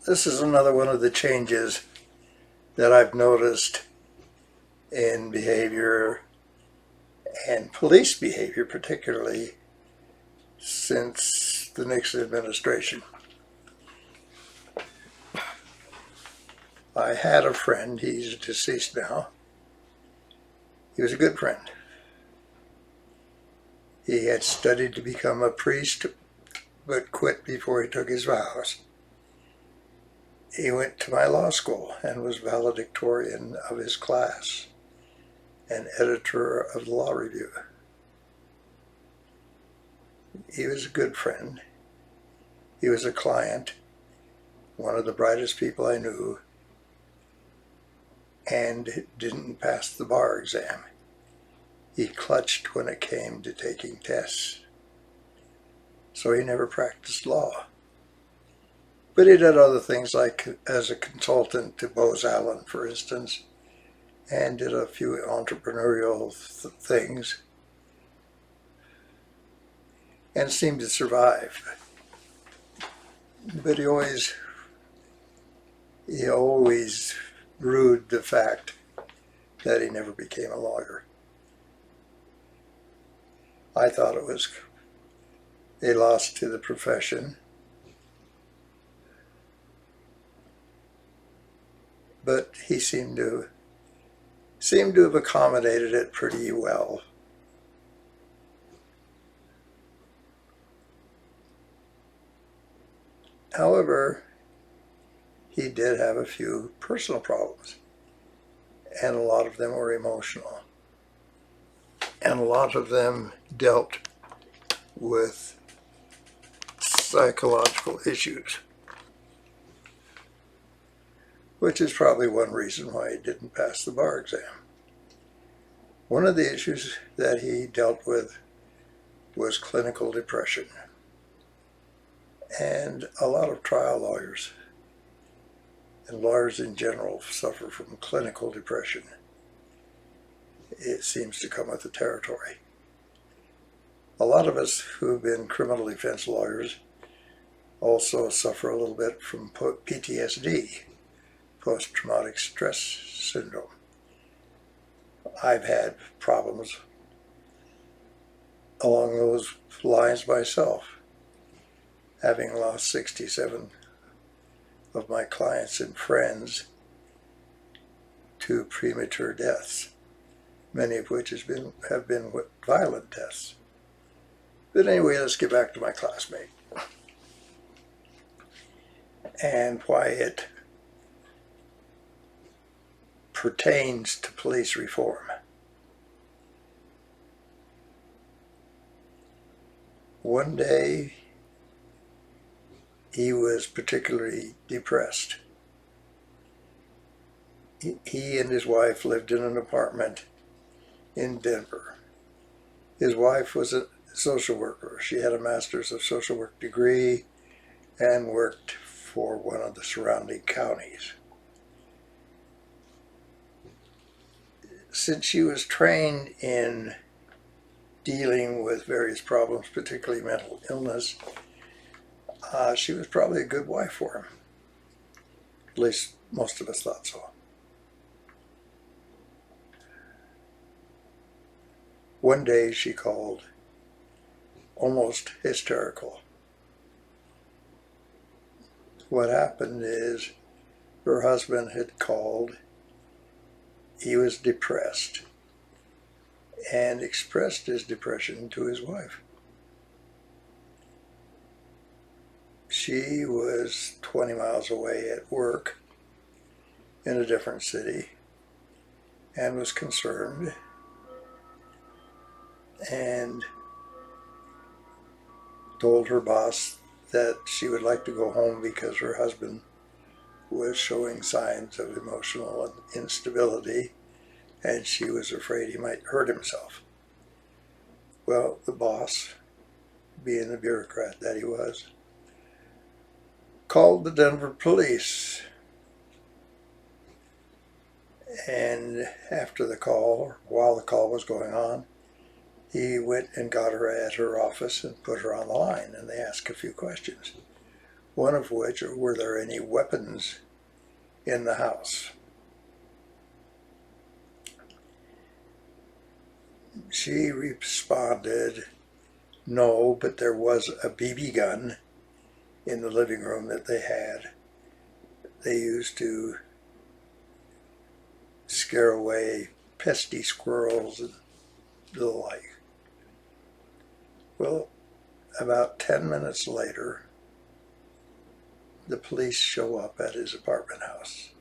This is another one of the changes that I've noticed in behavior and police behavior, particularly since the Nixon administration. I had a friend, he's deceased now. He was a good friend. He had studied to become a priest, but quit before he took his vows. He went to my law school and was valedictorian of his class and editor of the Law Review. He was a good friend. He was a client, one of the brightest people I knew, and didn't pass the bar exam. He clutched when it came to taking tests. So he never practiced law. But he did other things, like as a consultant to Bose Allen, for instance, and did a few entrepreneurial things, and seemed to survive. But he always rued the fact that he never became a lawyer. I thought it was a loss to the profession. But he seemed to have accommodated it pretty well. However, he did have a few personal problems, and a lot of them were emotional. And a lot of them dealt with psychological issues, which is probably one reason why he didn't pass the bar exam. One of the issues that he dealt with was clinical depression. And a lot of trial lawyers and lawyers in general suffer from clinical depression. It seems to come with the territory. A lot of us who've been criminal defense lawyers also suffer a little bit from PTSD, post-traumatic stress syndrome. I've had problems along those lines myself, having lost 67 of my clients and friends to premature deaths, many of which have been violent deaths. But anyway, let's get back to my classmate and why it pertains to police reform. One day, he was particularly depressed. He and his wife lived in an apartment in Denver. His wife was a social worker. She had a master's of social work degree and worked for one of the surrounding counties. Since she was trained in dealing with various problems, particularly mental illness, she was probably a good wife for him. At least most of us thought so. One day she called, almost hysterical. What happened is her husband had called. He was depressed and expressed his depression to his wife. She was 20 miles away at work in a different city and was concerned and told her boss that she would like to go home because her husband was showing signs of emotional instability and she was afraid he might hurt himself. Well, the boss, being the bureaucrat that he was, called the Denver police. And after the call, while the call was going on, he went and got her at her office and put her on the line, and they asked a few questions. one of which, were there any weapons in the house? She responded, no, but there was a BB gun in the living room that they had. They used to scare away pesky squirrels and the like. Well, about 10 minutes later, the police show up at his apartment house.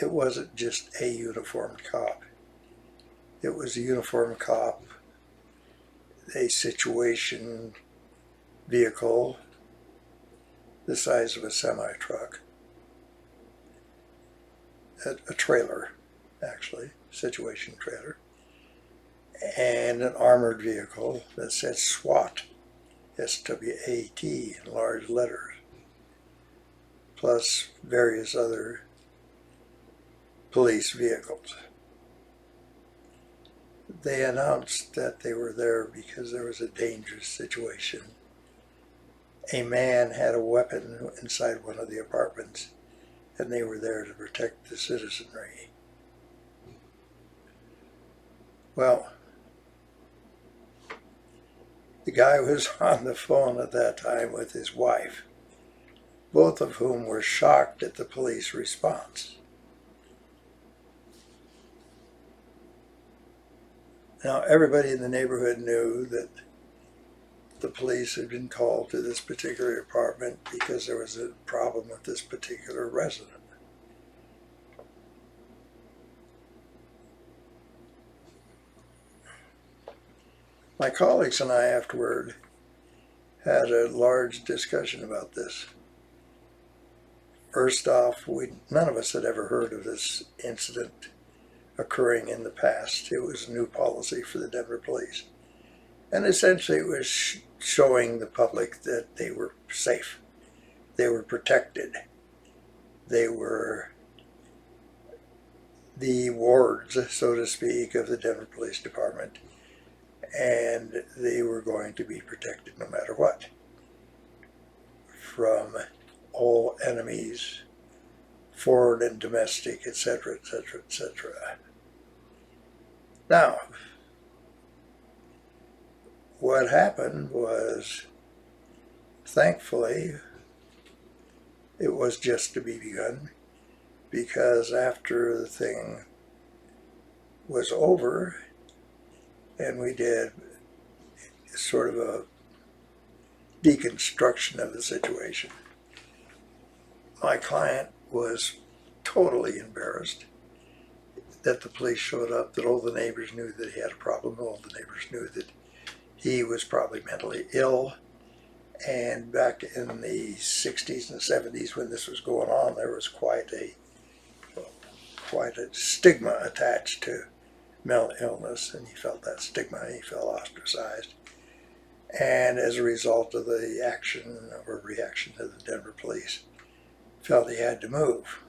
It wasn't just a uniformed cop. It was a uniformed cop, a situation vehicle the size of a semi-truck, a trailer, actually, situation trailer, and an armored vehicle that said SWAT, S-W-A-T, in large letters, plus various other police vehicles. They announced that they were there because there was a dangerous situation. A man had a weapon inside one of the apartments, and they were there to protect the citizenry. Well, the guy was on the phone at that time with his wife, both of whom were shocked at the police response. Now, everybody in the neighborhood knew that the police had been called to this particular apartment because there was a problem with this particular resident. My colleagues and I afterward had a large discussion about this. First off, none of us had ever heard of this incident occurring in the past. It was a new policy for the Denver police. And essentially it was showing the public that they were safe. They were protected. They were the wards, so to speak, of the Denver Police Department. And they were going to be protected no matter what, from all enemies, foreign and domestic, etc., etc., etc. Now, what happened was, thankfully, it was just a BB gun, because after the thing was over, and we did sort of a deconstruction of the situation, my client was totally embarrassed that the police showed up, that all the neighbors knew that he had a problem, all the neighbors knew that he was probably mentally ill. And back in the 60s and 70s when this was going on, there was quite a stigma attached to mental illness, and he felt that stigma, he felt ostracized. And as a result of the action or reaction of the Denver police, felt he had to move.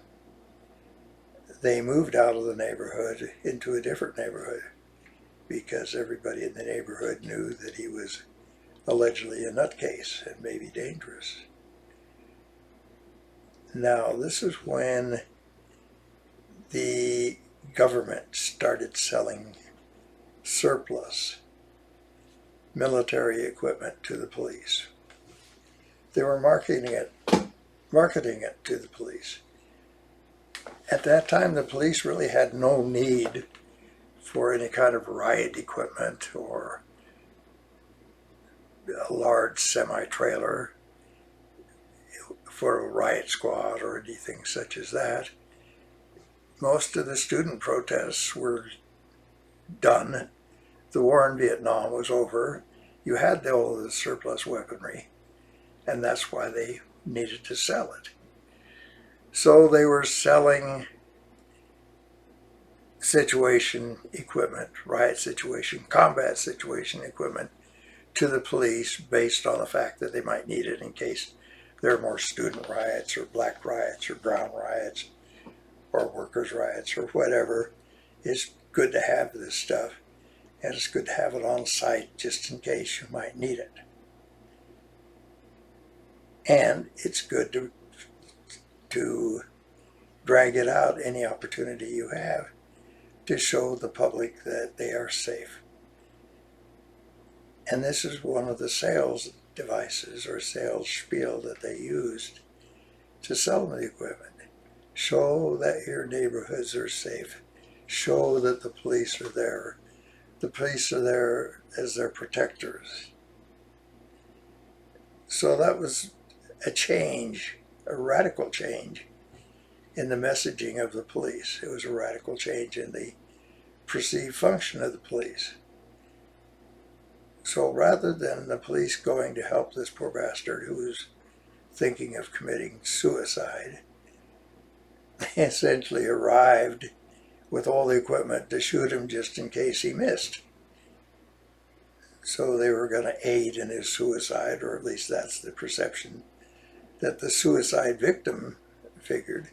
They moved out of the neighborhood into a different neighborhood because everybody in the neighborhood knew that he was allegedly a nutcase and maybe dangerous. Now, this is when the government started selling surplus military equipment to the police. They were marketing it to the police. At that time, the police really had no need for any kind of riot equipment or a large semi-trailer for a riot squad or anything such as that. Most of the student protests were done. The war in Vietnam was over. You had all the surplus weaponry, and that's why they needed to sell it. So they were selling situation equipment, riot situation, combat situation equipment to the police based on the fact that they might need it in case there are more student riots or black riots or brown riots or workers' riots or whatever. It's good to have this stuff, and it's good to have it on site just in case you might need it. And it's good to drag it out any opportunity you have to show the public that they are safe. And this is one of the sales devices or sales spiel that they used to sell the equipment. Show that your neighborhoods are safe. Show that the police are there. The police are there as their protectors. So that was a change, a radical change in the messaging of the police. It was a radical change in the perceived function of the police. So rather than the police going to help this poor bastard who was thinking of committing suicide, they essentially arrived with all the equipment to shoot him just in case he missed. So they were going to aid in his suicide, or at least that's the perception that the suicide victim figured.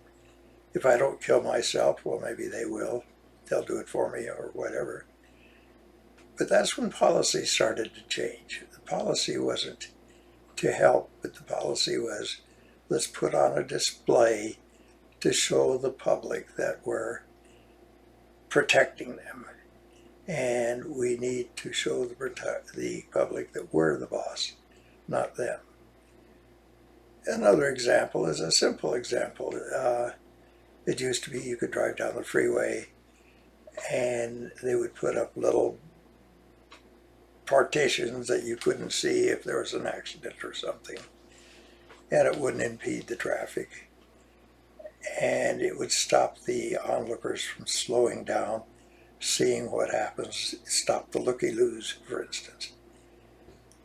If I don't kill myself, well, maybe they will. They'll do it for me or whatever. But that's when policy started to change. The policy wasn't to help, but the policy was, let's put on a display to show the public that we're protecting them. And we need to show the public that we're the boss, not them. Another example is a simple example. It used to be you could drive down the freeway and they would put up little partitions that you couldn't see if there was an accident or something, and it wouldn't impede the traffic, and it would stop the onlookers from slowing down, seeing what happens, stop the looky-loos, for instance.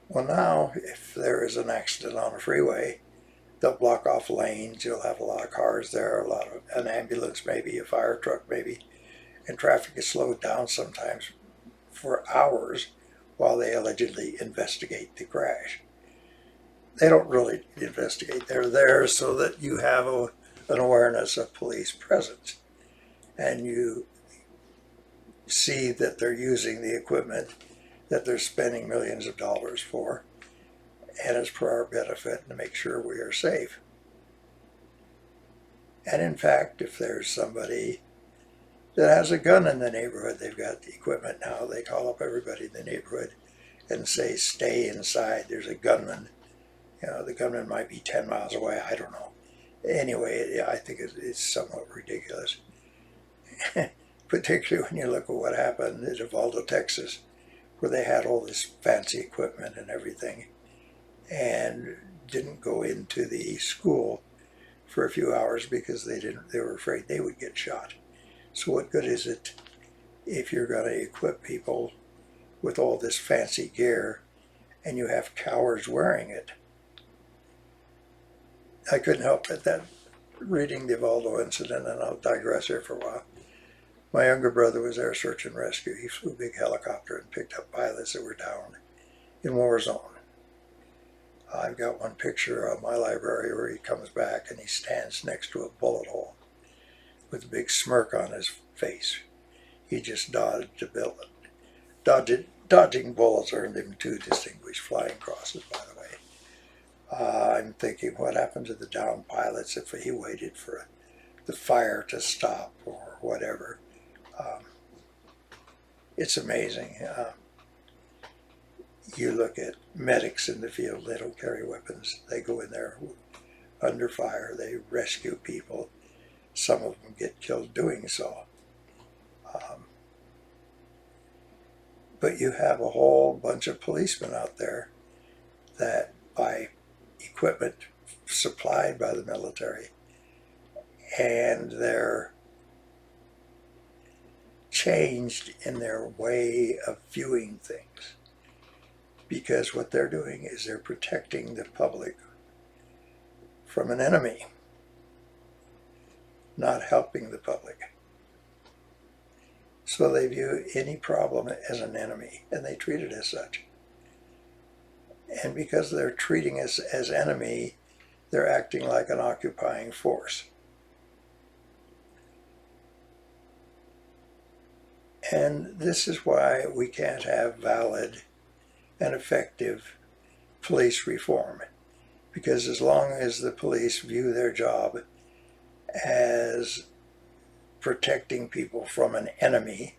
Well, now if there is an accident on a freeway, they'll block off lanes, you'll have a lot of cars there, an ambulance maybe, a fire truck maybe, and traffic is slowed down sometimes for hours while they allegedly investigate the crash. They don't really investigate. They're there so that you have an awareness of police presence. And you see that they're using the equipment that they're spending millions of dollars for, and it's for our benefit to make sure we are safe. And in fact, if there's somebody that has a gun in the neighborhood, they've got the equipment now, they call up everybody in the neighborhood and say, stay inside, there's a gunman. You know, the gunman might be 10 miles away, I don't know. Anyway, I think it's somewhat ridiculous. Particularly when you look at what happened in Uvalde, Texas, where they had all this fancy equipment and everything, and didn't go into the school for a few hours because they were afraid they would get shot. So what good is it if you're going to equip people with all this fancy gear and you have cowards wearing it? I couldn't help but that reading the Uvalde incident, and I'll digress here for a while. My younger brother was there search and rescue. He flew a big helicopter and picked up pilots that were down in war zone. I've got one picture on my library where he comes back and he stands next to a bullet hole with a big smirk on his face. He just dodged a bullet. Dodging bullets earned him 2 distinguished flying crosses, by the way. I'm thinking, what happened to the downed pilots if he waited for the fire to stop or whatever? It's amazing. You look at medics in the field, they don't carry weapons. They go in there under fire, they rescue people. Some of them get killed doing so. But you have a whole bunch of policemen out there that buy equipment supplied by the military, and they're changed in their way of viewing things, because what they're doing is they're protecting the public from an enemy, not helping the public. So they view any problem as an enemy, and they treat it as such. And because they're treating us as enemy, they're acting like an occupying force. And this is why we can't have valid and effective police reform, Because as long as the police view their job as protecting people from an enemy,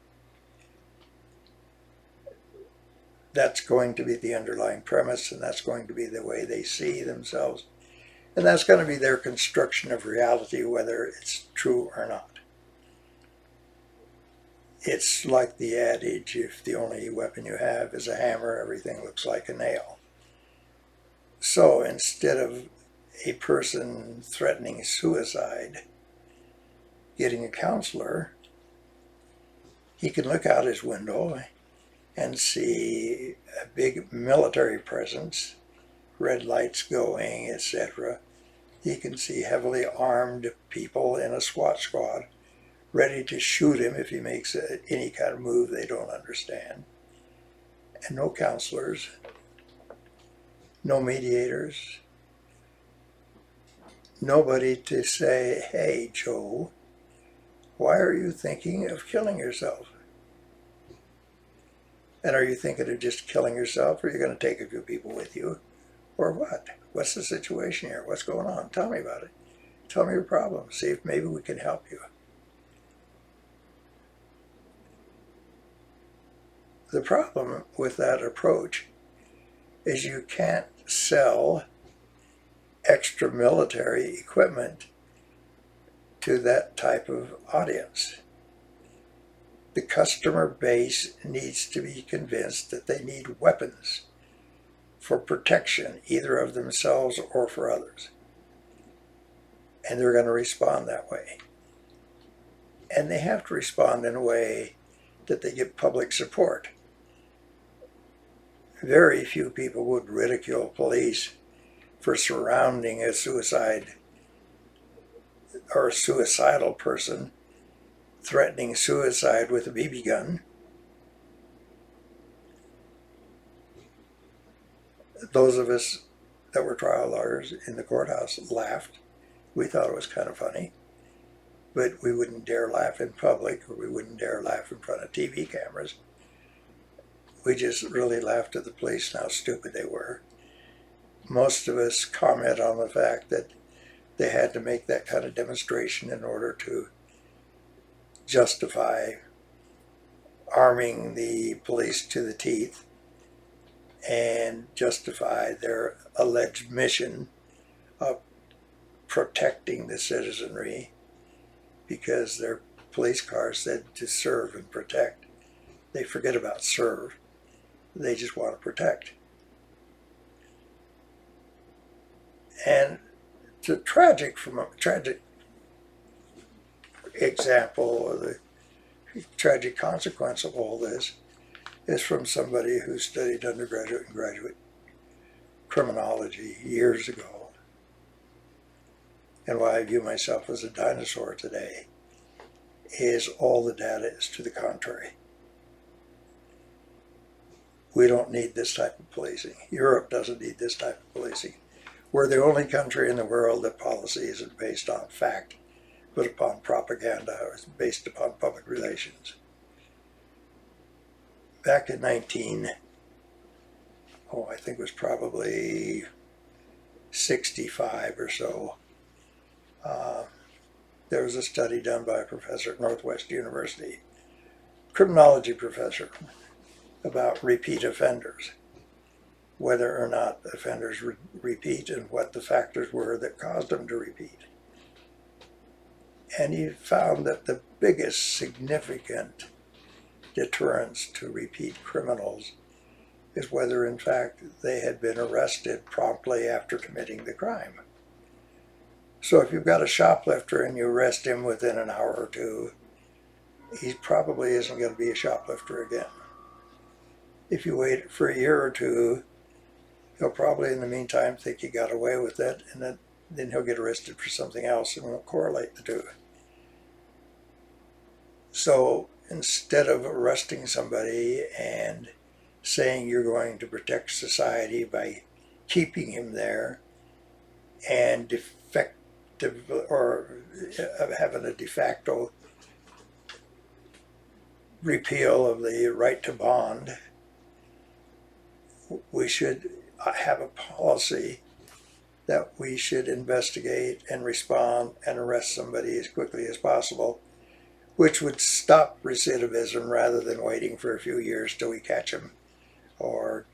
that's going to be the underlying premise, and that's going to be the way they see themselves. And that's going to be their construction of reality, whether it's true or not. It's like the adage, if the only weapon you have is a hammer, everything looks like a nail. So instead of a person threatening suicide getting a counselor, he can look out his window and see a big military presence, red lights going, etc. He can see heavily armed people in a SWAT squad ready to shoot him if he makes any kind of move they don't understand. And no counselors, no mediators, nobody to say, hey, Joe, why are you thinking of killing yourself? And are you thinking of just killing yourself, or are you going to take a few people with you? Or what? What's the situation here? What's going on? Tell me about it. Tell me your problem. See if maybe we can help you. The problem with that approach is you can't sell extra military equipment to that type of audience. The customer base needs to be convinced that they need weapons for protection, either of themselves or for others. And they're going to respond that way. And they have to respond in a way that they get public support. Very few people would ridicule police for surrounding a suicide or a suicidal person threatening suicide with a BB gun. Those of us that were trial lawyers in the courthouse laughed. We thought it was kind of funny, but we wouldn't dare laugh in public, or we wouldn't dare laugh in front of TV cameras. We just really laughed at the police and how stupid they were. Most of us comment on the fact that they had to make that kind of demonstration in order to justify arming the police to the teeth and justify their alleged mission of protecting the citizenry, because their police car said to serve and protect. They forget about serve. They just want to protect. And the tragic example, or the tragic consequence of all this, is from somebody who studied undergraduate and graduate criminology years ago. And why I view myself as a dinosaur today is all the data is to the contrary. We don't need this type of policing. Europe doesn't need this type of policing. We're the only country in the world that policy isn't based on fact, but upon propaganda, or is based upon public relations. Back in I think it was probably 65 or so, there was a study done by a professor at Northwest University, criminology professor, about repeat offenders, whether or not offenders repeat and what the factors were that caused them to repeat. And he found that the biggest significant deterrence to repeat criminals is whether in fact they had been arrested promptly after committing the crime. So if you've got a shoplifter and you arrest him within an hour or two, he probably isn't going to be a shoplifter again. If you wait for a year or two, he'll probably in the meantime think he got away with it, and then he'll get arrested for something else, and won't correlate the two. So instead of arresting somebody and saying you're going to protect society by keeping him there and having a de facto repeal of the right to bond, we should have a policy that we should investigate and respond and arrest somebody as quickly as possible, which would stop recidivism rather than waiting for a few years till we catch them, or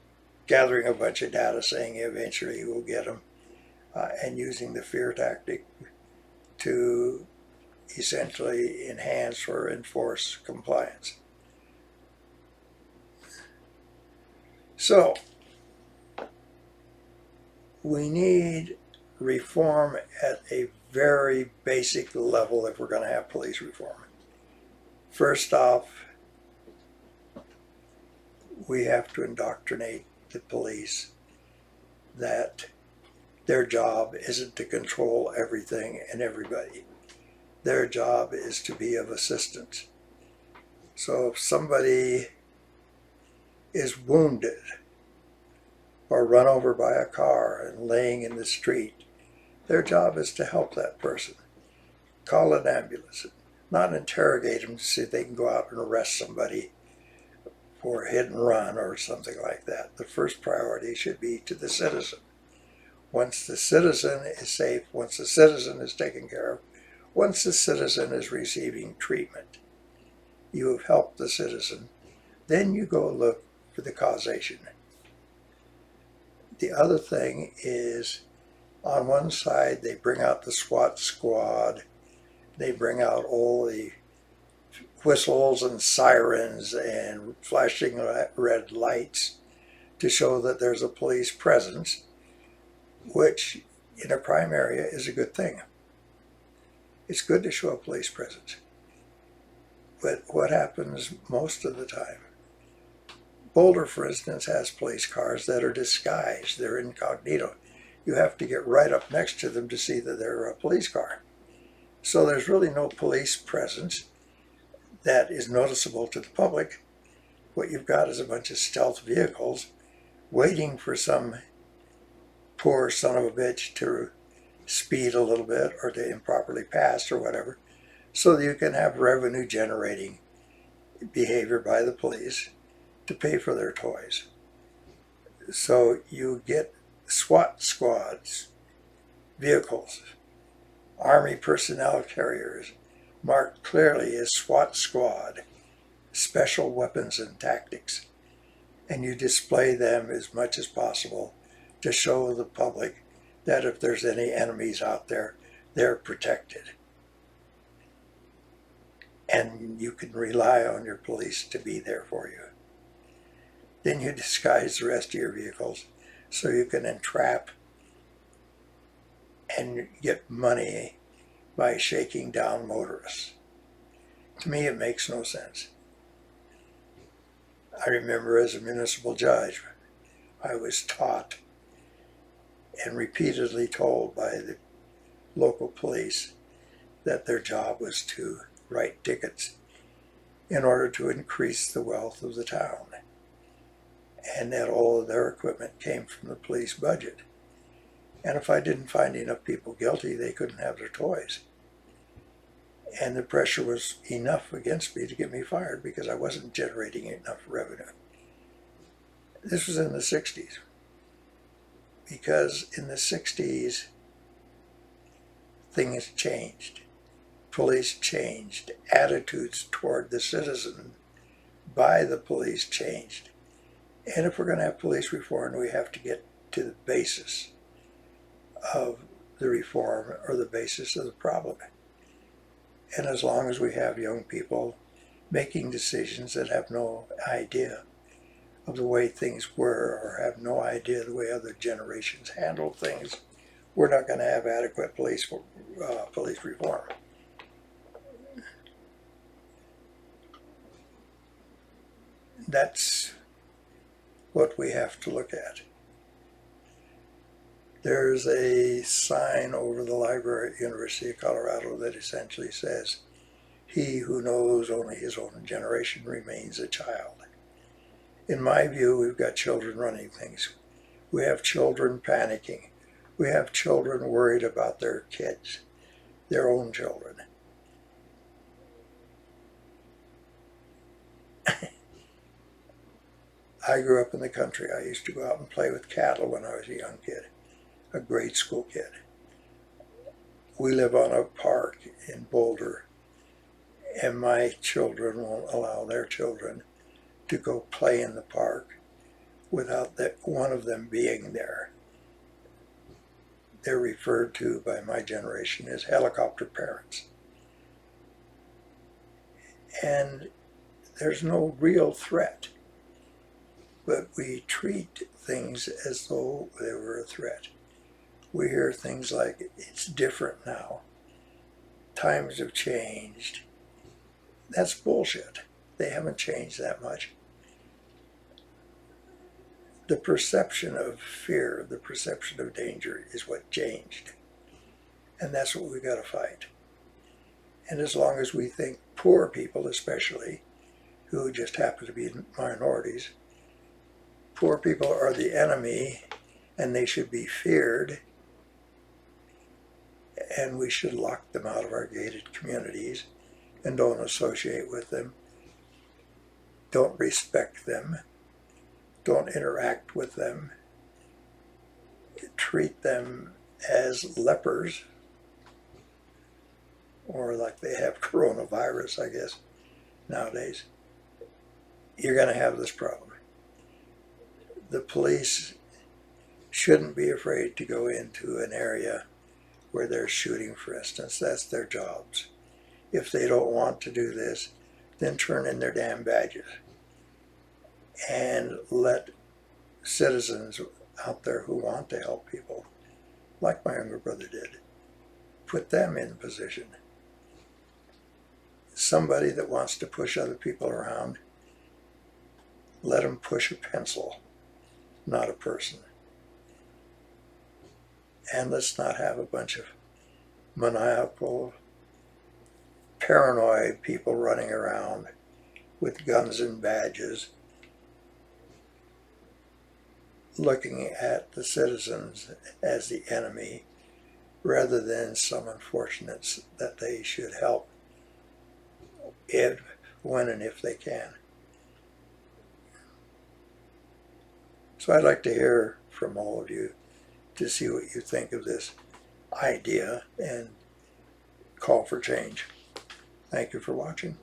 gathering a bunch of data saying eventually we'll get them, and using the fear tactic to essentially enhance or enforce compliance. So, we need reform at a very basic level if we're going to have police reform. First off, we have to indoctrinate the police that their job isn't to control everything and everybody. Their job is to be of assistance. So if somebody is wounded or run over by a car and laying in the street, their job is to help that person. Call an ambulance, not interrogate them to see if they can go out and arrest somebody for hit and run or something like that. The first priority should be to the citizen. Once the citizen is safe, once the citizen is taken care of, once the citizen is receiving treatment, you have helped the citizen, then you go look for the causation. The other thing is, on one side, they bring out the SWAT squad, they bring out all the whistles and sirens and flashing red lights to show that there's a police presence, which in a crime area is a good thing. It's good to show a police presence. But what happens most of the time? Boulder, for instance, has police cars that are disguised. They're incognito. You have to get right up next to them to see that they're a police car. So there's really no police presence that is noticeable to the public. What you've got is a bunch of stealth vehicles waiting for some poor son of a bitch to speed a little bit or to improperly pass or whatever, so that you can have revenue generating behavior by the police to pay for their toys. So you get SWAT squads, vehicles, Army personnel carriers marked clearly as SWAT squad, special weapons and tactics, and you display them as much as possible to show the public that if there's any enemies out there, they're protected. And you can rely on your police to be there for you. Then you disguise the rest of your vehicles so you can entrap and get money by shaking down motorists. To me, it makes no sense. I remember as a municipal judge, I was taught and repeatedly told by the local police that their job was to write tickets in order to increase the wealth of the town, and that all of their equipment came from the police budget. And if I didn't find enough people guilty, they couldn't have their toys. And the pressure was enough against me to get me fired because I wasn't generating enough revenue. This was in the 60s. Because in the 60s, things changed. Police changed. Attitudes toward the citizen by the police changed. And if we're going to have police reform, we have to get to the basis of the reform or the basis of the problem. And as long as we have young people making decisions that have no idea of the way things were or have no idea the way other generations handled things, we're not going to have adequate police reform. That's what we have to look at. There's a sign over the library at the University of Colorado that essentially says, "He who knows only his own generation remains a child." In my view, we've got children running things. We have children panicking. We have children worried about their kids, their own children. I grew up in the country. I used to go out and play with cattle when I was a young kid. a grade school kid. We live on a park in Boulder, and my children won't allow their children to go play in the park without one of them being there. They're referred to by my generation as helicopter parents. And there's no real threat, but we treat things as though they were a threat. We hear things like, it's different now. Times have changed. That's bullshit. They haven't changed that much. The perception of fear, the perception of danger is what changed. And that's what we got to fight. And as long as we think poor people especially, who just happen to be minorities, poor people are the enemy and they should be feared, and we should lock them out of our gated communities and don't associate with them, don't respect them, don't interact with them, treat them as lepers, or like they have coronavirus, I guess, nowadays, you're going to have this problem. The police shouldn't be afraid to go into an area where they're shooting, for instance. That's their jobs. If they don't want to do this, then turn in their damn badges and let citizens out there who want to help people, like my younger brother did, put them in position. Somebody that wants to push other people around, let them push a pencil, not a person. And let's not have a bunch of maniacal, paranoid people running around with guns and badges, looking at the citizens as the enemy, rather than some unfortunates that they should help when and if they can. So I'd like to hear from all of you to see what you think of this idea and call for change. Thank you for watching.